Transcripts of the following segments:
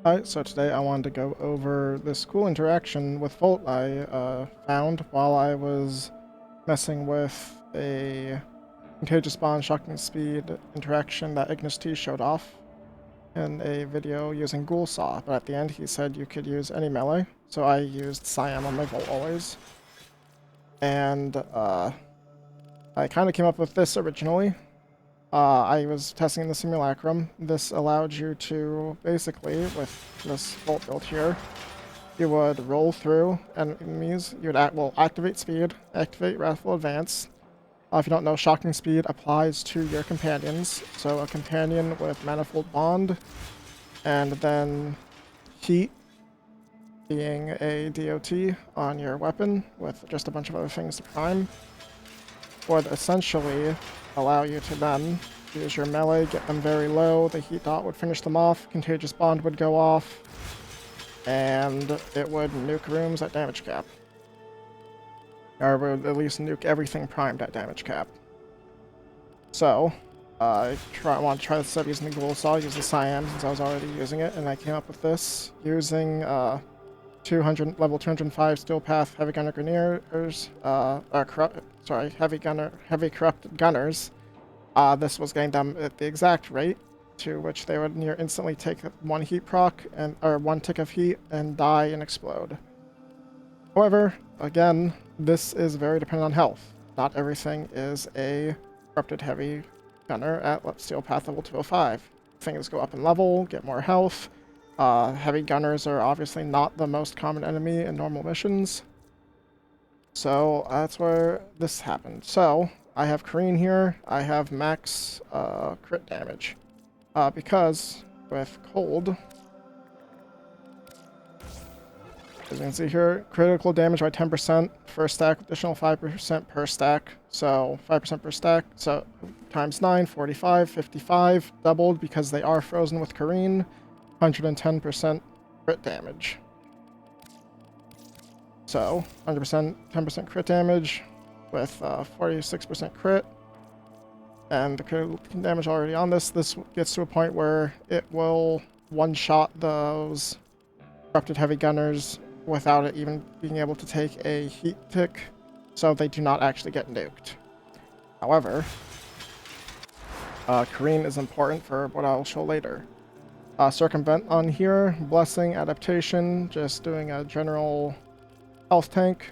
Hi, so today I wanted to go over this cool interaction with Volt I found while I was messing with a contagious bond shocking speed interaction that Ignis T showed off in a video using Ghoul Saw, but at the end he said you could use any melee, so I used Syam on my Volt always. And I kind of came up with this originally. I was testing the simulacrum. This allowed you to basically, with this Volt build here, you would roll through enemies. You would activate speed, activate Wrathful Advance. If you don't know, shocking speed applies to your companions. So a companion with manifold bond, and then heat being a DOT on your weapon with just a bunch of other things to prime, would essentially allow you to then use your melee, get them very low, the heat dot would finish them off, contagious bond would go off, and it would nuke rooms at damage cap. Or would at least nuke everything primed at damage cap. So, I want to try this out using the Ghoul Saw, use the Syam since I was already using it, and I came up with this using level 205 Steel Path Heavy Gunner Grenadiers, Heavy Corrupted Gunners. This was getting them at the exact rate to which they would near instantly take one heat proc or one tick of heat and die and explode. However, again, this is very dependent on health. Not everything is a corrupted heavy gunner at Steel Path level 205. Things go up in level, get more health. Heavy gunners are obviously not the most common enemy in normal missions. So that's where this happened. So I have Careen here. I have max crit damage. Because with cold, as you can see here, critical damage by 10%, first stack, additional 5% per stack. So 5% per stack, so times 9, 45, 55, doubled because they are frozen with Careen, 110% crit damage. So 100%, 10% crit damage with 46% crit. And the critical damage already on this gets to a point where it will one-shot those corrupted heavy gunners without it even being able to take a heat tick, so they do not actually get nuked. However, Careen is important for what I'll show later. Circumvent on here, Blessing, Adaptation, just doing a general health tank,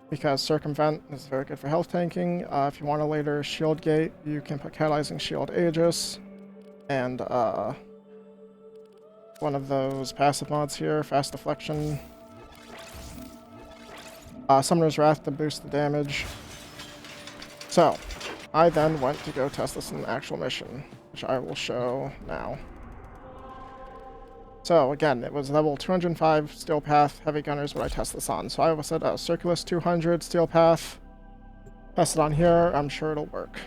because Circumvent is very good for health tanking. If you want a later shield gate, you can put Catalyzing Shield Aegis, and one of those passive mods here, Fast Deflection. Summoner's Wrath to boost the damage. So, I then went to go test this in an actual mission, which I will show now. So again, it was level 205 Steel Path Heavy Gunners what I tested this on. So I said Circulus 200 Steel Path. Test it on here, I'm sure it'll work.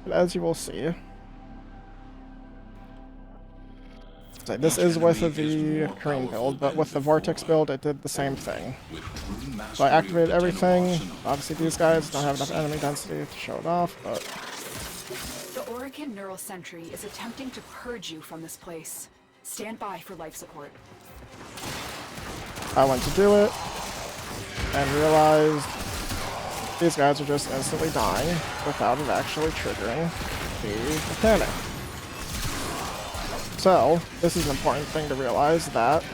But as you will see, so this is with the Careen build, but with the Vortex build it did the same thing. So I activated everything. Obviously these guys don't have enough enemy density to show it off, but... The Arcane Neural Sentry is attempting to purge you from this place. Stand by for life support. I went to do it, and realized these guys are just instantly dying without it actually triggering the mechanic. So, this is an important thing to realize, that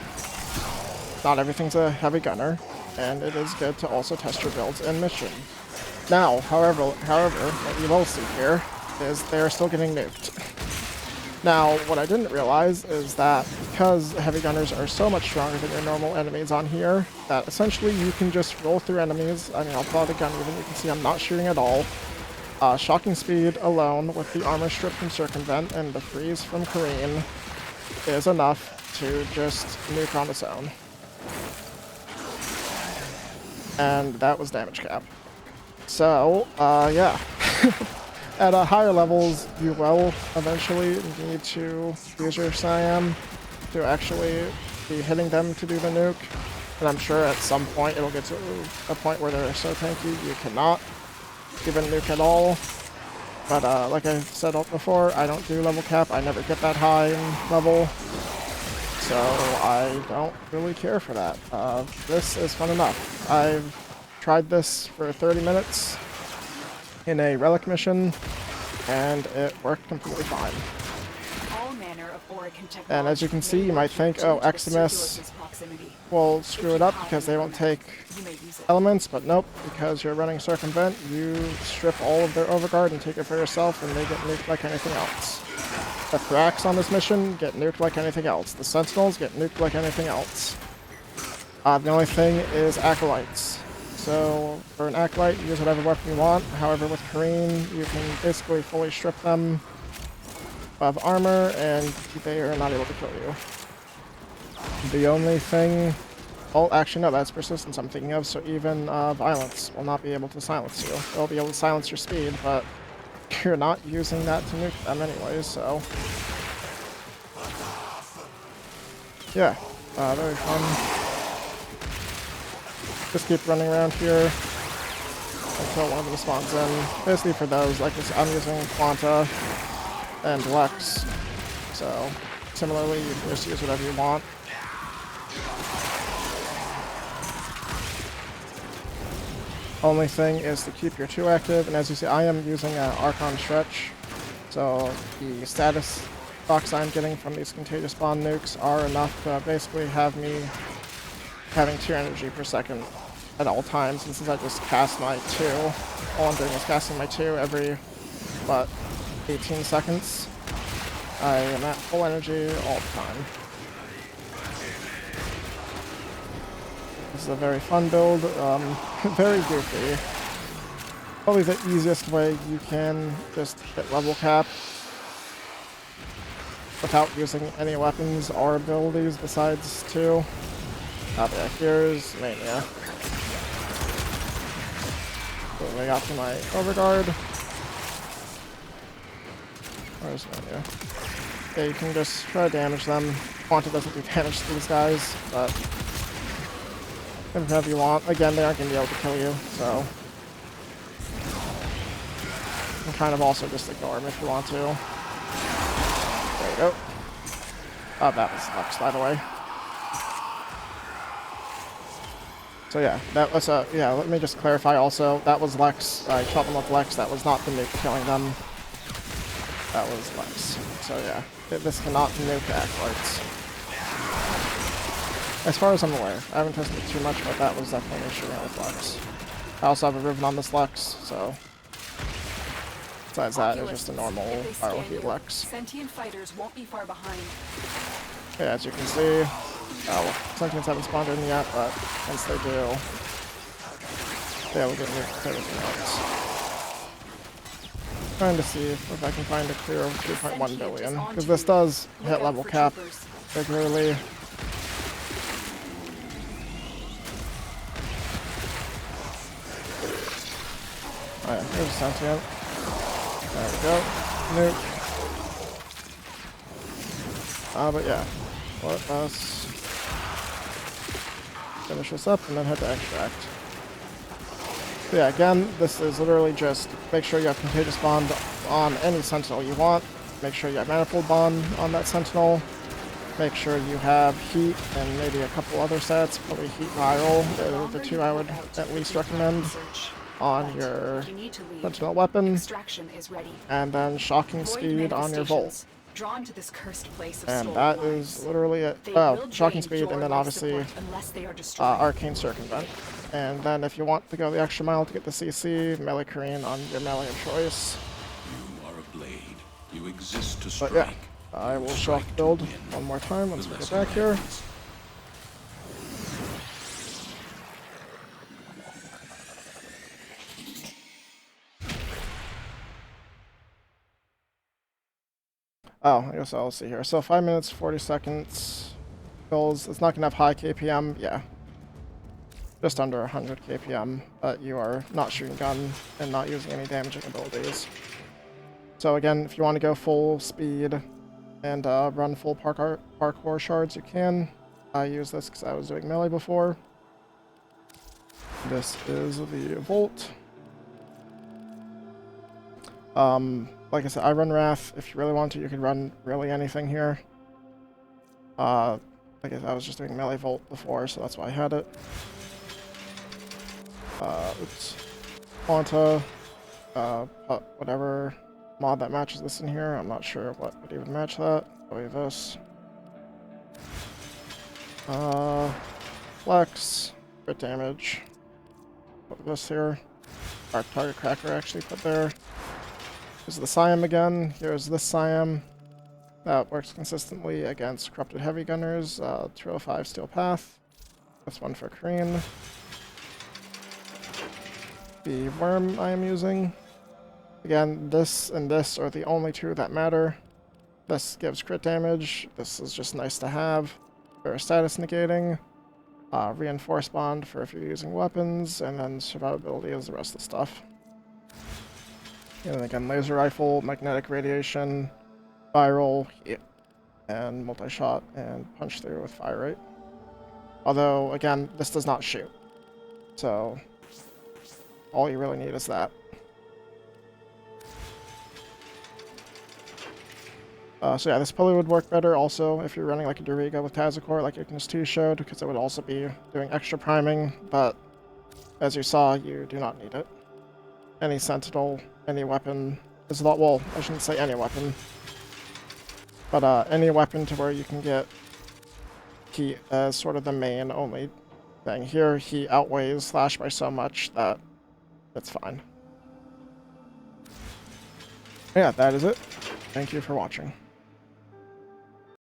not everything's a heavy gunner, and it is good to also test your builds in mission. Now, however, what you will see here is they're still getting nuked. Now, what I didn't realize is that because heavy gunners are so much stronger than your normal enemies on here, that essentially you can just roll through enemies. I mean, I'll pull out the gun even, you can see I'm not shooting at all. Shocking speed alone with the armor strip from Circumvent and the freeze from Careen is enough to just nuke on its own. And that was damage cap. So, yeah. At higher levels, you will eventually need to use your Syam to actually be hitting them to do the nuke. And I'm sure at some point it'll get to a point where they're so tanky you cannot even nuke at all. But like I said before, I don't do level cap. I never get that high in level. so I don't really care for that. This is fun enough. I've tried this for 30 minutes in a relic mission, and it worked completely fine. All manner of Orokin technology And as you can see, you might think, oh, Eximus will screw it up because they won't take elements, but nope, because you're running Circumvent, you strip all of their overguard and take it for yourself, and they get nuked like anything else. The Thrax on this mission get nuked like anything else. The Sentinels get nuked like anything else. The only thing is Acolytes. So for an Acolyte, use whatever weapon you want. However, with Careen, you can basically fully strip them of armor, and they are not able to kill you. The only thing... Oh, actually, no, that's persistence I'm thinking of, so even violence will not be able to silence you. They'll be able to silence your speed, but you're not using that to nuke them anyways, so... Yeah, very fun. Just keep running around here until one of them spawns in. Basically for those, like I'm using Quanta and Lex, so similarly you can just use whatever you want. Only thing is to keep your 2 active, and as you see I am using an Arcane Stretch, so the status box I'm getting from these contagious spawn nukes are enough to basically have me having 2 energy per second at all times, and since I just cast my 2, all I'm doing is casting my 2 every, what, 18 seconds, I am at full energy all the time. This is a very fun build, very goofy. Probably the easiest way you can just hit level cap without using any weapons or abilities besides 2. Yeah, here's Mania. Moving up to my overguard. Where's Mania? Yeah, you can just try to damage them. Quanta doesn't do damage to these guys, but whatever you want. Again, they aren't going to be able to kill you, so you can kind of also just ignore them if you want to. There you go. Oh, that was Lux, by the way. So yeah, that was yeah, let me just clarify also, that was Lex. I shot them with Lex, that was not the nuke killing them. That was Lex. So yeah, this cannot nuke Acolytes. As far as I'm aware. I haven't tested it too much, but that was definitely an issue with Lex. I also have a Riven on this Lex, so... Besides that, it's just a normal viral heat Lex. Sentient fighters won't be far behind. Yeah, as you can see, Sentients haven't spawned in yet, but once they do, yeah, we'll get nuked with everything else. Trying to see if I can find a clear of 2.1 billion, because this does hit level cap regularly. Alright, here's a Sentient. There we go. Nuke. But yeah, let us finish this up and then head to extract. So yeah, again, this is literally just make sure you have contagious bond on any sentinel you want. Make sure you have manifold bond on that sentinel. Make sure you have heat and maybe a couple other sets, probably heat viral, are the 2 I would at least recommend on your sentinel weapon, and then shocking speed on your Volt. Drawn to this cursed place of And that is literally it. Shocking speed, and then obviously Arcane Circumvent. And then if you want to go the extra mile to get the CC, melee careen on your melee of choice. You are a blade. You exist to strike. But yeah, I will shock build one more time once we get back here. Oh, I guess I'll see here. So 5 minutes, 40 seconds. Kills. It's not going to have high KPM. Yeah. Just under 100 KPM. But you are not shooting gun and not using any damaging abilities. So again, if you want to go full speed and run full parkour shards, you can. I use this because I was doing melee before. This is the Volt. Like I said, I run Wrath. If you really want to, you can run really anything here. I guess I was just doing melee volt before, so that's why I had it. Oops. Quanta. Put whatever mod that matches this in here. I'm not sure what would even match that. Probably this. Flex. Crit damage. Put this here. Our target cracker actually put there. Here's the syam again. Here's this syam. That works consistently against corrupted heavy gunners. 205 steel path. This one for careen. The worm I am using. Again, this and this are the only two that matter. This gives crit damage. This is just nice to have. For status negating. Reinforce bond for if you're using weapons. And then survivability is the rest of the stuff. And then again, laser rifle, magnetic radiation, viral, and multi-shot, and punch through with fire rate. Although, again, this does not shoot. So, all you really need is that. So yeah, this probably would work better also if you're running like a Doriga with Tazikor, like Ignis 2 showed, because it would also be doing extra priming, but as you saw, you do not need it. Any Sentinel, any weapon is a lot, well, I shouldn't say any weapon, but any weapon to where you can get heat as sort of the main only thing. Here, he outweighs Slash by so much that it's fine. Yeah, that is it. Thank you for watching.